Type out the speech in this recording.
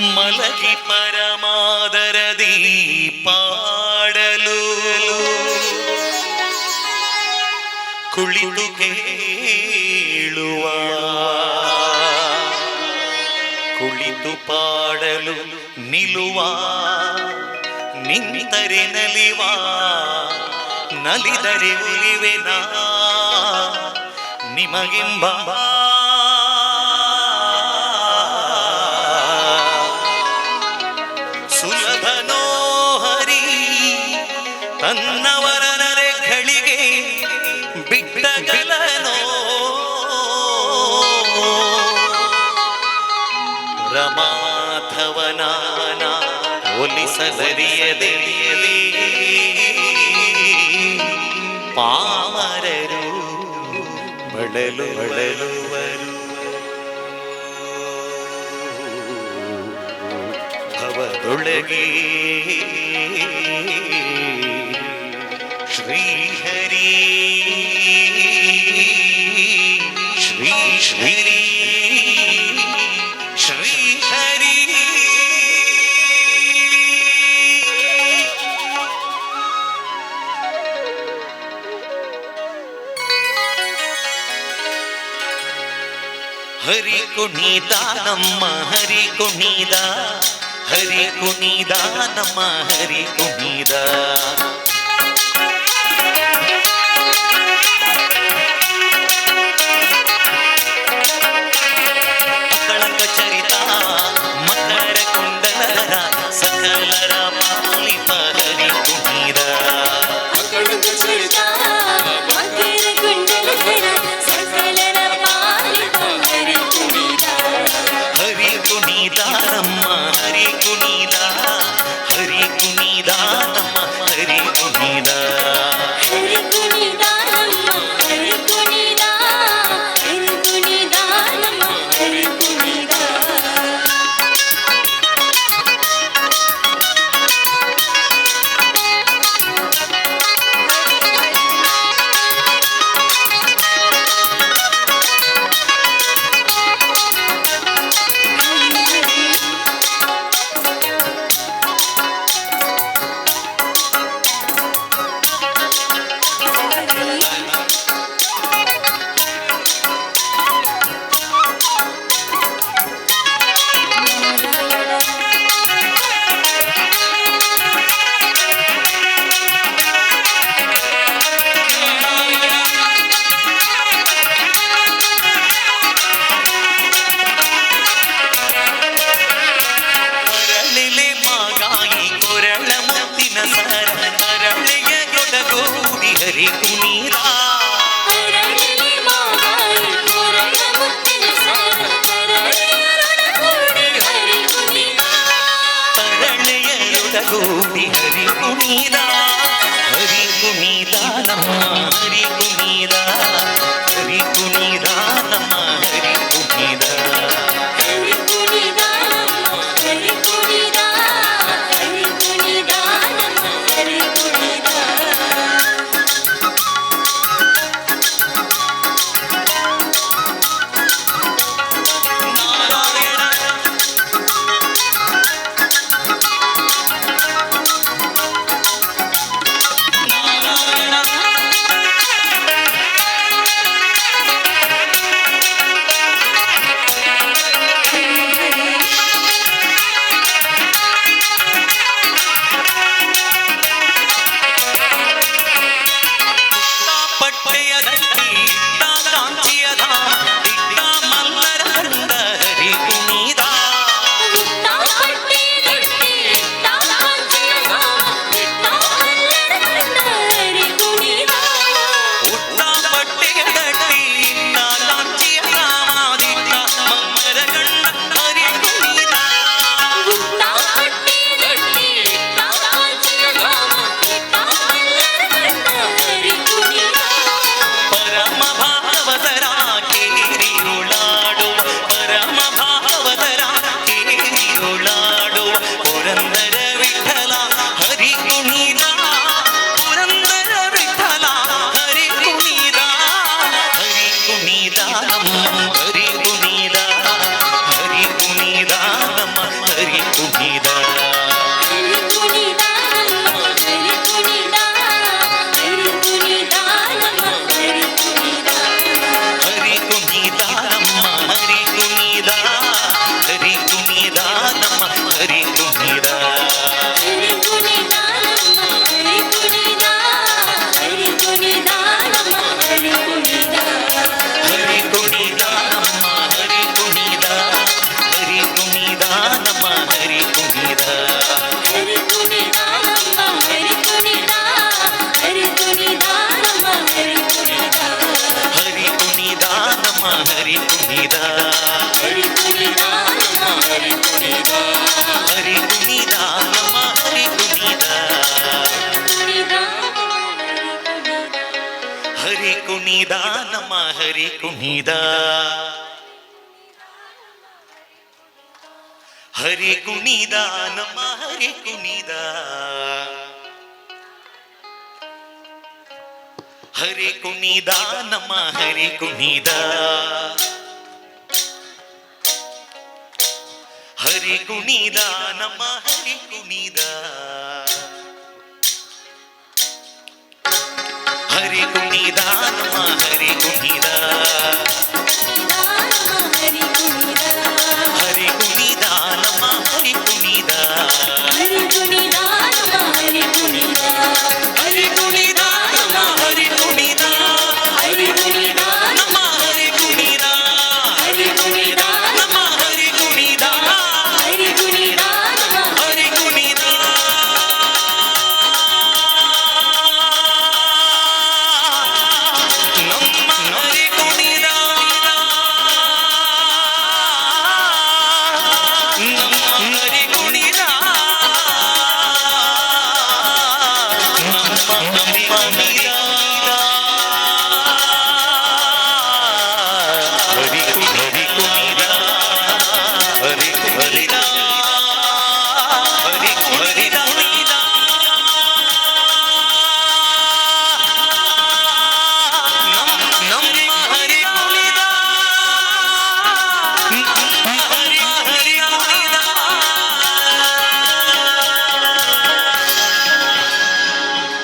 ಮಲಗಿ ಪರಮಾದರದಿ ಪಾಡಲು ಕುಳಿತು ಕೇಳುವ ಕುಳಿತು ಪಾಡಲು ನಿಲ್ಲುವ ನಿಂತರೆ ನಲಿವ ನಲಿದರೆ ಉಲಿವೆನಾ ನಿಮಗೆಂಬ ಸುಲಭನೋ ಹರಿ ತನ್ನವರ ನರೆಗಳಿಗೆ ಬಿಟ್ಟಗಲನೋ ರಮಾಧವನಾನ ಒಲಿಸಲರಿಯದೆ ಪಾಮರರು ಬಳಲು ಬಳಲುವರು ಭವದೊಳಗೆ ಶ್ರೀಹರಿ ಶ್ರೀ ಶ್ರೀ ಶ್ರೀಹರಿ ಹರಿ ಕುಣಿದ ನಮ್ಮ ಹರಿ ಕುಣಿದ ಹರಿ ಕುಣಿದ ನಮ್ಮ ಹರಿ ಕುಣಿದ ಕಳಕ ಚರಿತ ಮಕರ ಕುಂಡಲರ ಸಕಲರ ಪಾಲಿಪ ಹರಿ ಕುಣಿದ ಕಳಕ ಚರಿತ ಮಕರ ಕುಂಡಲರ ಸಕಲರ ಪಾಲಿಪ ಹರಿ ಕುಣಿದ ಹರಿ ಕುಣಿದ ನಮ್ಮ ಹರಿ ಕುಣಿದ ಹರಿ ಕುಣಿದ ನಮ್ಮ ಹರಿ ಕುಣಿದ ಹರಿ ಕುಣಿದ ನಮ್ಮ ಹರಿ ಕುಣಿದ ಹರಿ ಕುಣಿದ ನಮ್ಮ ಹರಿ ಕುಣಿದ ಹರಿ ಕುಣಿದ ಹರಳಲಿ ಮಾಗಾಯಿ ಕೊರಳ ಮುತ್ತಿನ ಸರ ಹರಳೆಯರೊಡಗೂಡಿ ಹರಿ ಕುಣಿದ ತರಳೆಯರೊಡಗೂಡಿ ಹರಿ ಕುಣಿದ ಹರಿ ಕುಣಿದ ನಮ್ಮ ಹರಿ ಕುಣಿದ ಹರಿ ಕುಣಿದ ನಮ್ಮ ಹರಿ ಕುಣಿದ ಹರಿ ಕುಣಿದ ನಮ್ಮ ಹರಿ ಕುಣಿದ ಹರಿ ಕುಣಿದ ನಮ್ಮ ಹರಿ ಕುಣಿದ ಪಟ್ಟೆಯ ದಂಡಿ ಕಾಂಚಿಯ ಧಾಮ ಮಲ್ಲರ ಕಂದ ಹರಿ ಕುಣಿದ ಉಟ್ಟ ಪಟ್ಟೆಯ ದಂಡಿ ಕಾಂಚಿಯ ಧಾಮಾದಿತ್ತ ಮಲ್ಲರ ಕಂದ ಹರಿ ಕುಣಿದ ಪರಮ ಭಾವದರ ಕೇರಿರುಳಾಡೋ ಪರಮ ಭಾವದರ ಕೇರಿರುಳಾಡೋ ಪುರಂದರ ವಿಠಲ ಹರಿ ಕುಣಿದ ಪುರಂದರ ವಿಠಲ ಹರಿ ಕುಣಿದ ಹರಿ ಕುಣಿದ ನಮ್ಮ ಹರಿ ಕುಣಿದ ಹರಿ ಕುಣಿದ ನಮ್ಮ ಹರಿ ಕುಣಿದ ಹರಿ ಕುಣಿದ ನಮ್ಮ ಹರಿ ಕುಣಿದ ಹರಿ ಕುಣಿದ ನಮ್ಮ ಹರಿ ಕುಣಿದ ಹರಿ ಕುಣಿದ ನಮ್ಮ ಹರಿ ಕುಣಿದ ಹರಿ ಕುಣಿದ ನಮ್ಮ ಹರಿ ಕುಣಿದ ಹರಿ ಕುಣಿದ ನಮ್ಮ ಹರಿ ಕುಣಿದ ಹರಿ ಕುಣಿದ ನಮ್ಮ ಹರಿ ಕುಣಿದ ಹರಿ ಕುಣಿದ ನಮ್ಮ ಹರಿ ಕುಣಿದ ಹರಿ ಕುಣಿದ ನಮ್ಮ ಹರಿ ಕುಣಿದ ಹರಿ ಕುಣಿದ ಹರಿ ಕುಣಿದ ನಮ್ಮ ಹರಿ ಕುಣಿದ ಹರಿ ಕುಣಿದ ನಮ್ಮ ಹರಿ ಕುಣಿದ ಹರಿ ಕುಣಿದ ನಮ್ಮ ಹರಿ ಕುಣಿದ ಹರಿ ಕುಣಿದ ಹರಿ ಕುಣಿದ ನಮ್ಮ ಹರಿ ಕುಣಿದ ನಮ್ಮ ಹರಿ ಕುಣಿದ ನಮ್ಮ ಹರಿ ಕುಣಿದ